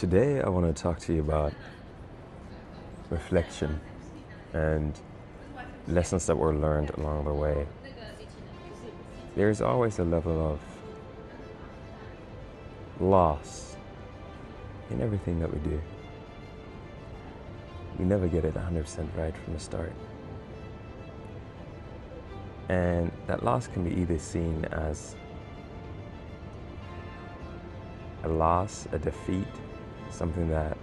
Today I want to talk to you about reflection and lessons that were learned along the way. There's always a level of loss in everything that we do. We never get it 100% right from the start. And that loss can be either seen as a loss, a defeat, something that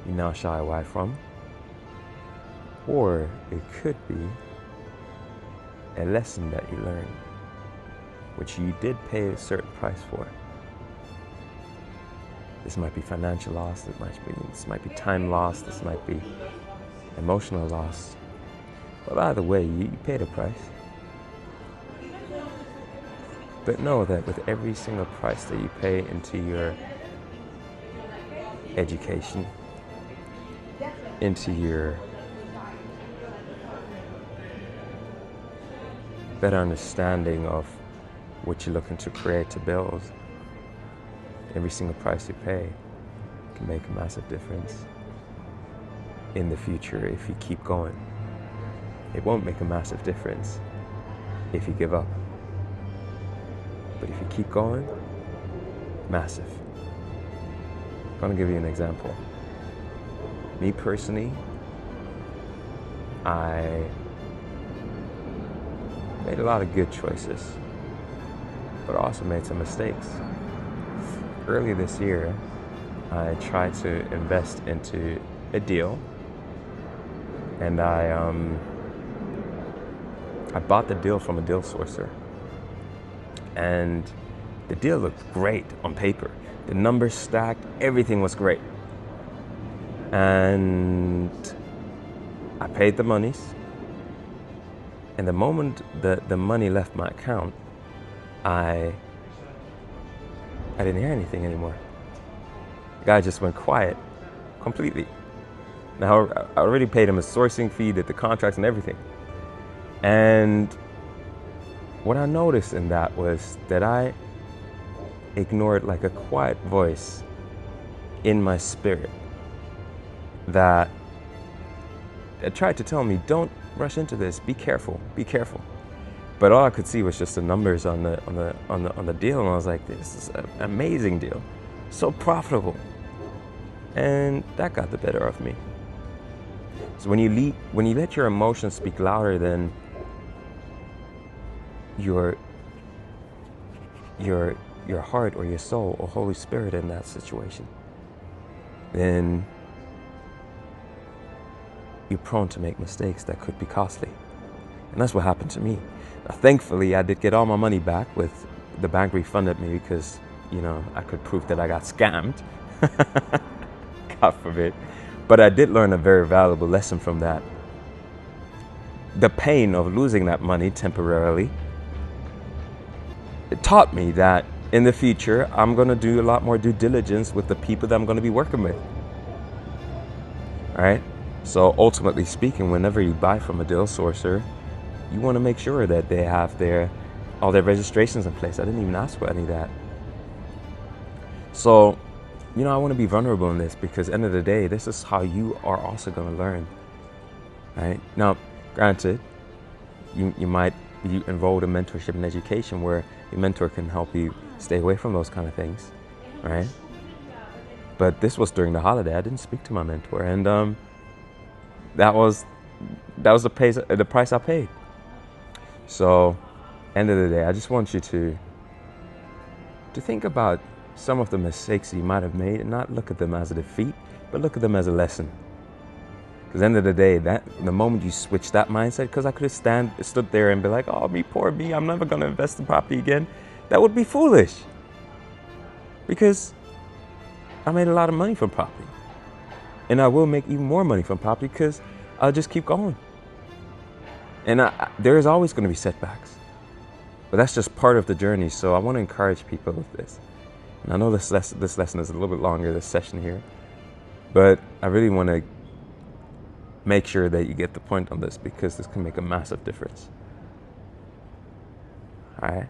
you now shy away from, or it could be a lesson that you learned, which you did pay a certain price for. This might be financial loss, this might be time loss, this might be emotional loss. But either way, you paid a price. But know that with every single price that you pay into your education, into your better understanding of what you're looking to create, to build, every single price you pay can make a massive difference in the future if you keep going. It won't make a massive difference if you give up. But if you keep going, massive. I'm going to give you an example. Me personally, I made a lot of good choices, but also made some mistakes. Earlier this year, I tried to invest into a deal, and I bought the deal from a deal sourcer. And the deal looked great on paper. The numbers stacked, everything was great. And I paid the monies. And the moment the money left my account, I didn't hear anything anymore. The guy just went quiet completely. Now, I already paid him a sourcing fee, did the contracts and everything. And what I noticed in that was that I ignored like a quiet voice in my spirit that tried to tell me, don't rush into this, be careful, be careful. But all I could see was just the numbers on the deal, and I was like, this is an amazing deal, so profitable. And that got the better of me. So when you let your emotions speak louder than your heart or your soul or Holy Spirit in that situation, then you're prone to make mistakes that could be costly. And that's what happened to me. Now, thankfully, I did get all my money back. With the bank refunded me because, I could prove that I got scammed. God forbid. But I did learn a very valuable lesson from that. The pain of losing that money temporarily, it taught me that in the future, I'm going to do a lot more due diligence with the people that I'm going to be working with. All right? So ultimately speaking, whenever you buy from a deal sourcer, you want to make sure that they have all their registrations in place. I didn't even ask for any of that. So, I want to be vulnerable in this because at the end of the day, this is how you are also going to learn. Right? Now, granted, you might be involved in mentorship and education where your mentor can help you stay away from those kind of things, right? But this was during the holiday. I didn't speak to my mentor, and that was the price I paid. So, end of the day, I just want you to think about some of the mistakes you might have made and not look at them as a defeat, but look at them as a lesson. Because at the end of the day, the moment you switch that mindset, because I could have stood there and be like, oh, me, poor me, I'm never going to invest in property again. That would be foolish. Because I made a lot of money from property. And I will make even more money from property because I'll just keep going. And there is always going to be setbacks. But that's just part of the journey. So I want to encourage people with this. And I know this lesson is a little bit longer, this session here. But I really want to make sure that you get the point on this because this can make a massive difference. All right?